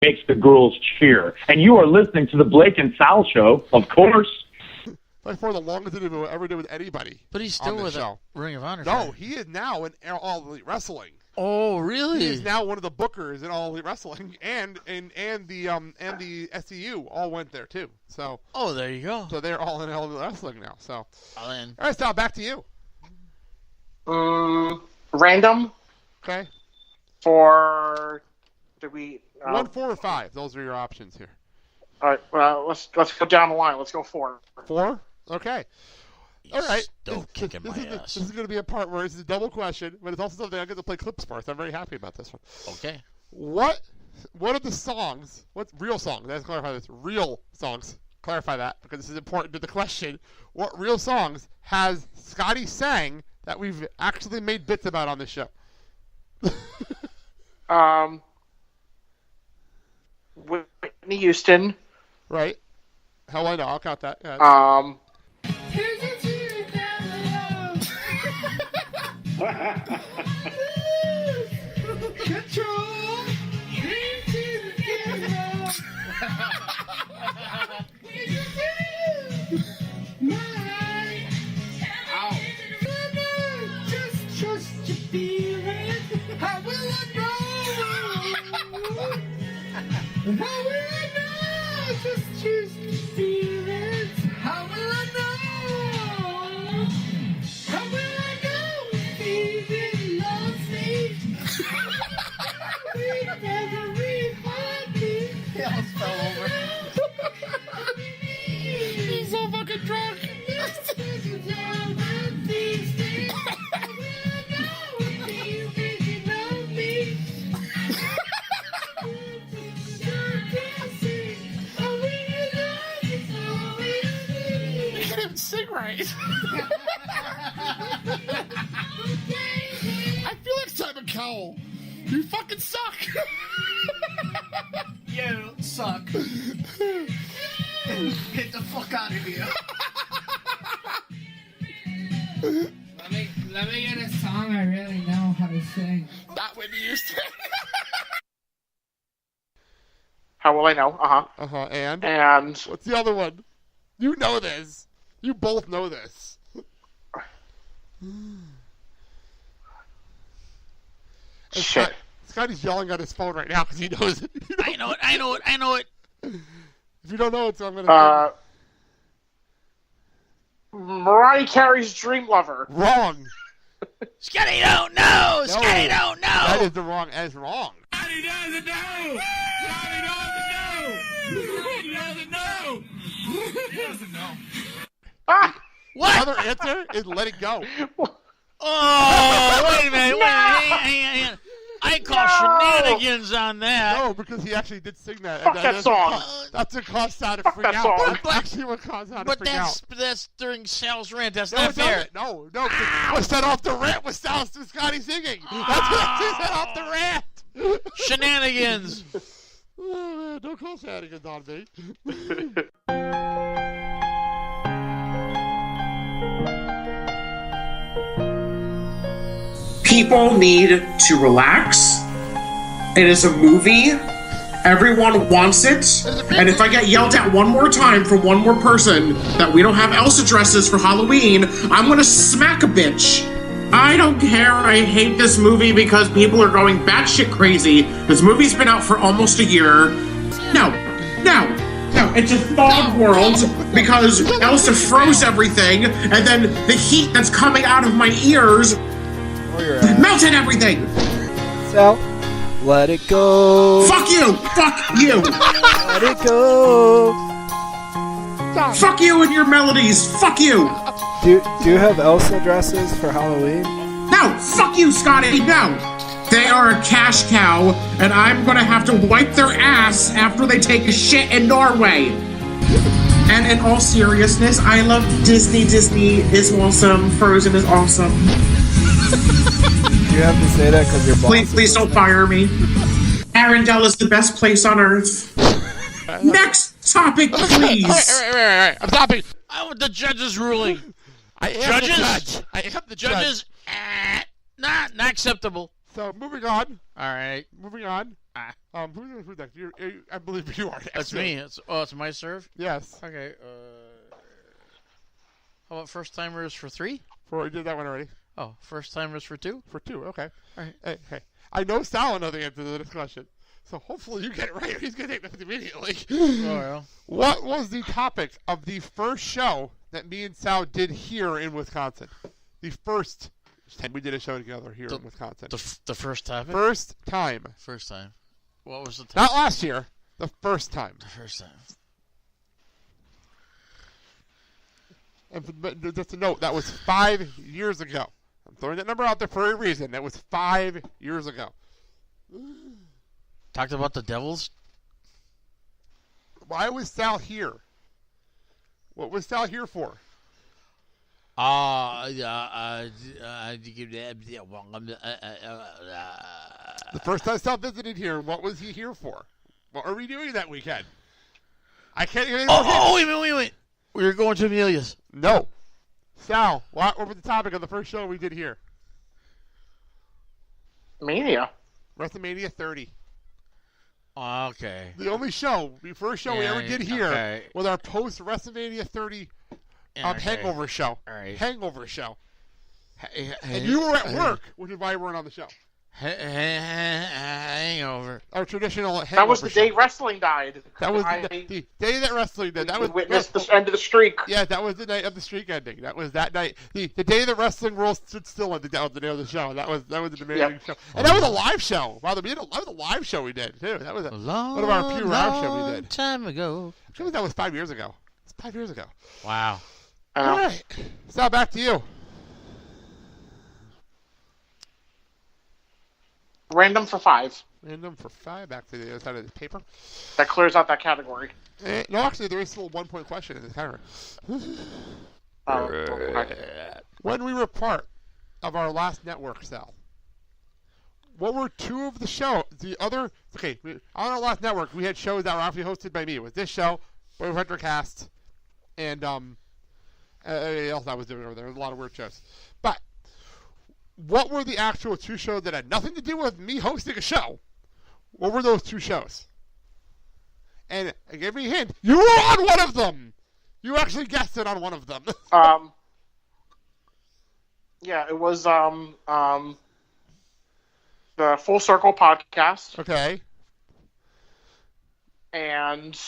makes the girls cheer. And you are listening to the Blake and Sal Show, of course. By far the longest interview I ever did with anybody. But he's still with a Ring of Honor. No, he is now in All Elite Wrestling. Oh, really? He is now one of the bookers in All Elite Wrestling, and the SCU all went there too. So. Oh, there you go. So they're all in All Elite Wrestling now. So. All in. All right, Sal, back to you. Random. Okay. For. Do we? 1, 4, or 5. Those are your options here. All right. Well, let's go down the line. Let's go 4. 4. Okay. All right. Still kicking my ass. This is going to be a part where it's a double question, but it's also something I get to play clips for, so I'm very happy about this one. Okay. What are the songs? What real songs? Let's clarify this. Real songs. Clarify that because this is important to the question. What real songs has Scotty sang that we've actually made bits about on this show? Whitney Houston. Right. Hell, I know. I'll count that. Yeah, He's so fucking drunk. You can't even sing right. I feel like Simon Cowell. You fucking suck. You suck. Get the fuck out of here. Let me get a song I really know how to sing. Not Whitney Houston. How will I know? And what's the other one? You know this. You both know this. Shit. Scotty's yelling at his phone right now because he knows it. I know it. If you don't know it, so I'm gonna. Mariah Carey's Dream Lover. Wrong. Scotty don't know. No, Scotty don't know. That is the wrong. That is wrong. Scotty doesn't know. Scotty doesn't know. Scotty doesn't know. He doesn't know. Ah! What? The other answer is Let It Go. Oh, wait a minute. Hang on. I call shenanigans on that. No, because he actually did sing that. Fuck that song. That's what caused Sal to Fuck freak that out. song. That's actually what caused Sal to freak out. But that's during Sal's rant. That's No, not it fair. doesn't. No. What set off the rant was Scotty singing. That's what actually set off the rant. Shenanigans. Oh, man, don't call shenanigans on me. People need to relax. It is a movie. Everyone wants it. And if I get yelled at one more time from one more person that we don't have Elsa dresses for Halloween, I'm gonna smack a bitch. I don't care. I hate this movie because people are going batshit crazy. This movie's been out for almost a year. No. It's a thawed world because Elsa froze everything, and then the heat that's coming out of my ears melted everything. So, let it go. Fuck you. Let it go. Fuck you and your melodies. Fuck you. Do you have Elsa dresses for Halloween? No. Fuck you, Scotty. No. They are a cash cow, and I'm gonna have to wipe their ass after they take a shit in Norway. And in all seriousness, I love Disney. Disney is awesome. Frozen is awesome. You have to say that because your boss. Please don't fire me. Arendelle is the best place on earth. Next topic, please. All right. I'm stopping. I want the judge's ruling. I am Judges? the judge. I am the judge. Judges, not acceptable. So moving on. All right. Moving on. Who's next? I believe you are next. That's me. It's my serve? Yes. Okay. How about first timers for 3? We did that one already. Oh, first timers for 2? For 2, okay. All right. Hey. I know Sal will know the answer to this question. So hopefully you get it right. He's going to take this immediately. Oh, well. What was the topic of the first show that me and Sal did here in Wisconsin? The first time we did a show together here in Wisconsin. The first topic? First time. First time. What was the topic? Not last year. The first time. The first time. And just a note, that was 5 years ago. I'm throwing that number out there for a reason. That was 5 years ago. Talked about the Devils? Why was Sal here? What was Sal here for? The first time Sal visited here, what was he here for? What are we doing that weekend? I can't even. Wait a minute. We were going to Amelia's. No. Sal, what was the topic of the first show we did here? Mania. WrestleMania 30. Okay. The only show, the first show we ever did here was our post WrestleMania 30 hangover show. All right. Hangover show. And you were at work, which is why you weren't on the show. Hangover. Our traditional hangover That was the day show. wrestling died. That was the day that wrestling died. That was witnessed the end of the streak. Yeah, that was the night of the streak ending. That was that night. The day the wrestling world stood still. That was the name of the show. That was an amazing show. And that was a live show. Wow, that was a live show we did too. That was one of our pure live show we did. Time ago. I think that was 5 years ago. It's 5 years ago. Wow. All right. Sal, back to you. Random for 5. Random for 5. Back to the other side of the paper. That clears out that category. No, actually, there is still a 1-point question in the timer. Okay. When we were part of our last network, Sal, what were 2 of the shows? On our last network, we had shows that were actually hosted by me. It was this show, Boy Hunter Cast, and anything else I was doing over there. There was a lot of weird shows. But what were the actual 2 shows that had nothing to do with me hosting a show? What were those 2 shows? And I gave you a hint. You were on one of them. You actually guessed it on one of them. Yeah, it was the Full Circle podcast. Okay. And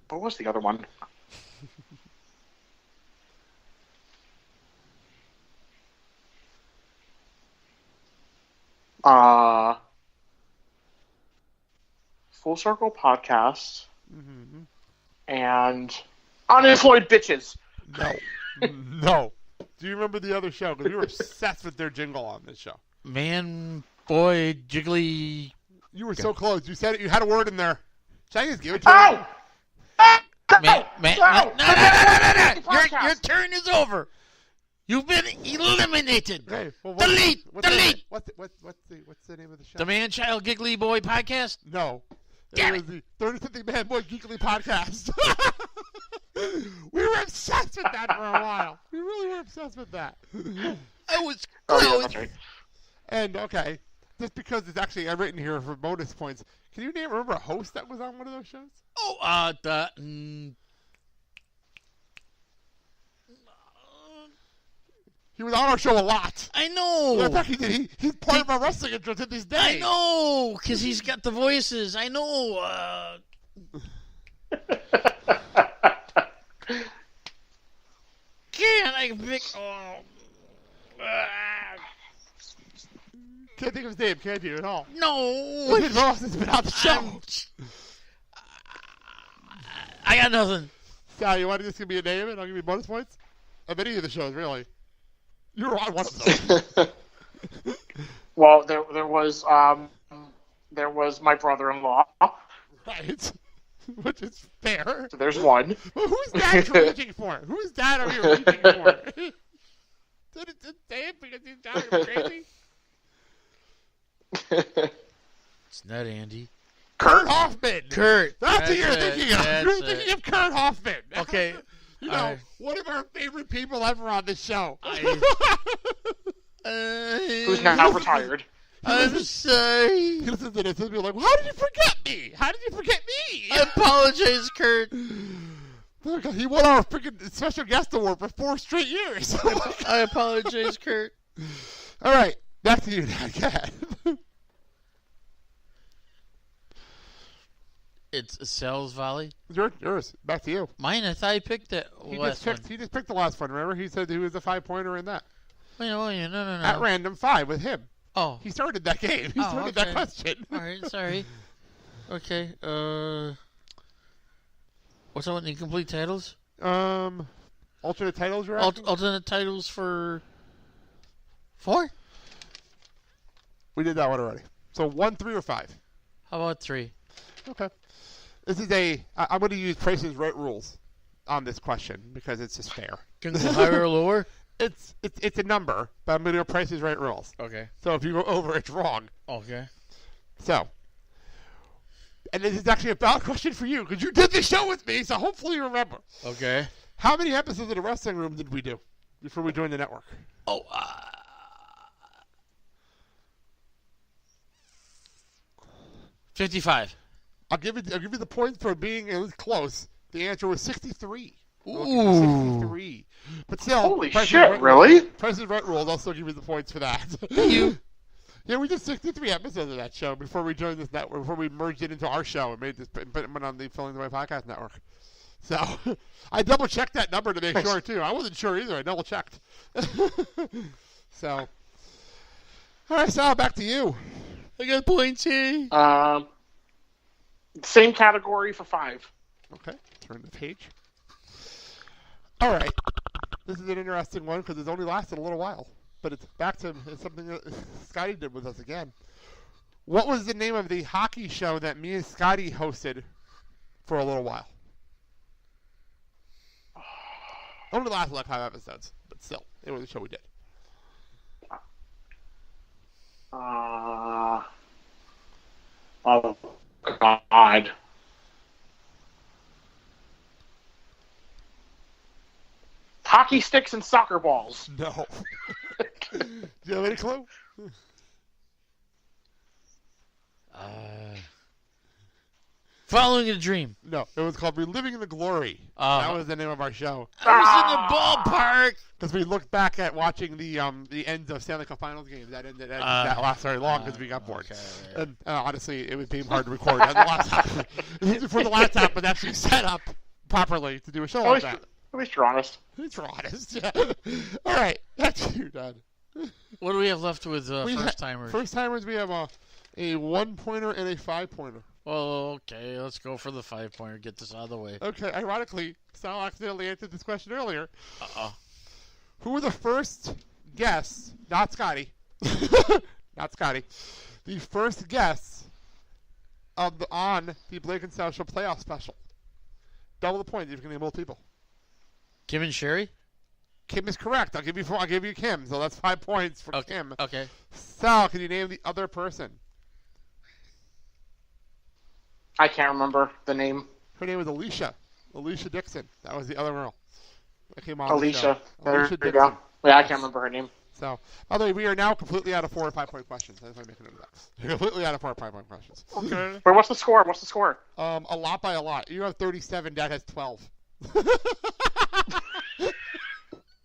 what was the other one? Full Circle podcast and Unemployed Bitches. No. No. Do you remember the other show? Because we were obsessed with their jingle on this show. Man, boy, jiggly. You were so close. You said it. You had a word in there. Should I just give it to you? Man, your turn is over. You've been eliminated. Okay, well, Delete. What's the name of the show? The Man Child Giggly Boy podcast? No. Damn it was the 30 Something Man Boy Geekly podcast. We were obsessed with that for a while. We really were obsessed with that. I was Oh, yeah, close. that's right. And, okay, just because it's actually I've written here for bonus points, can you remember a host that was on one of those shows? Oh, He was on our show a lot. I know. In fact, he did. He's part of our wrestling interest to this day. I know, because he's got the voices. I know. Can't I pick? Can't think of his name, can't you, at all? No. His boss has been on the show. I got nothing. Sal, you want to just give me a name and I'll give you bonus points? Of any of the shows, really. You were on one of them. Well, there was my brother-in-law. Right. Which is fair. So there's one. Well, who's that you're reaching for? Who's that are you reaching for? Did it just say it because he's driving crazy? It's not Andy. Kurt Hoffman. Kurt. That's who you're thinking of. That's You're it. thinking of Kurt Hoffman. Okay. You know, one of our favorite people ever on this show. who's now retired. I'm sorry. He listens to this and be like, "How did you forget me? How did you forget me?" I apologize, Kurt. He won our freaking special guest award for 4 straight years. I apologize, Kurt. All right, back to you, Dad. Go ahead. It's Sal's volley. Yours. Back to you. Mine, I thought I picked that He last one. just picked the last one. Remember, he said he was a 5-pointer in that. Wait, no. At random 5 with him. Oh. He started that game. He started that question. All right, sorry. Okay. What's that one? Incomplete titles? Alternate titles, you're asking? Alternate titles for 4? We did that one already. So 1, 3, or 5? How about 3? Okay. This is I'm going to use Price is Right rules on this question because it's just fair. Can it go higher or lower? It's a number, but I'm going to go Price is Right rules. Okay. So if you go over, it's wrong. Okay. So, and this is actually a valid question for you because you did the show with me, so hopefully you remember. Okay. How many episodes of The Wrestling Room did we do before we joined the network? Oh, 55. I'll give you the points for being at least close. The answer was 63. Ooh. 63. But still, Holy shit, really? Price is Right rules. I'll still give you the points for that. You. Yeah, we did 63 episodes of that show before we joined this network, before we merged it into our show and made this put it on the Filling the Way podcast network. So I double checked that number to make sure too. I wasn't sure either. I double checked. So, all right, Sal, back to you. I got points here. Same category for 5. Okay, turn the page. All right, this is an interesting one because it's only lasted a little while, but it's back to something that Scotty did with us again. What was the name of the hockey show that me and Scotty hosted for a little while? Only lasted like 5 episodes, but still, it was a show we did. Oh, God. Hockey sticks and soccer balls. No. Do you have any clue? Following a Dream. No, it was called Reliving the Glory. That was the name of our show. I was in the ballpark. Because we looked back at watching the ends of Stanley Cup Finals games. That last very long because we got bored. Okay. And honestly, it became hard to record on the laptop. For the laptop, but actually set up properly to do a show like that. At least you're honest. It's honest. Yeah. All right, that's you, Dad. What do we have left with first timers? First timers, we have a 1-pointer and a 5-pointer. Well, okay, let's go for the 5-pointer. Get this out of the way. Okay, ironically, Sal accidentally answered this question earlier. Who were the first guests, not Scotty, not Scotty, the first guests on the Blake and Sal Show playoff special? Double the points if you can name both people. Kim and Sherry? Kim is correct. I'll give you Kim, so that's 5 points for Kim. Okay. Sal, can you name the other person? I can't remember the name. Her name was Alicia. Alicia Dixon. That was the other girl that came on Alicia. The show. Alicia There you Dixon. go. Yeah, I can't remember her name. So, by the way, we are now completely out of 4 or 5-point questions. That's why I'm making it up. We're completely out of 4 or 5-point questions. Okay. Wait, what's the score? What's the score? A lot by a lot. You have 37. Dad has 12.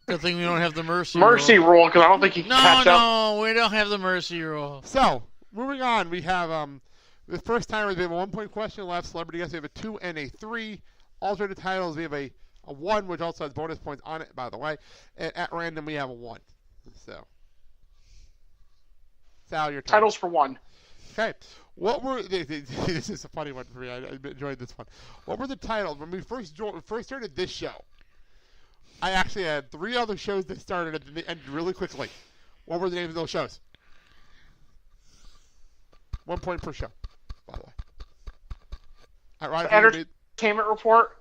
Good thing we don't have the mercy rule, because I don't think you can catch up. No, we don't have the mercy rule. So, moving on, we have the first timers. We have a 1-point question left. Celebrity guests, we have a 2 and a 3. Alternate titles, we have a 1, which also has bonus points on it, by the way. And at random, we have a 1. So, Sal, your turn. Titles for 1. Okay. What were this is a funny one for me. I enjoyed this one. What were the titles when we first started this show? I actually had 3 other shows that started at the end really quickly. What were the names of those shows? 1 point per show, by the way. All right, Entertainment Report.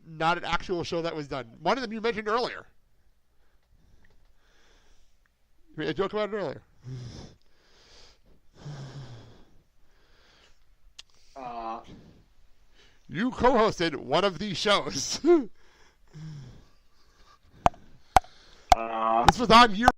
Not an actual show that was done. One of them you mentioned earlier. We made a joke about it earlier. You co-hosted one of these shows. This was on year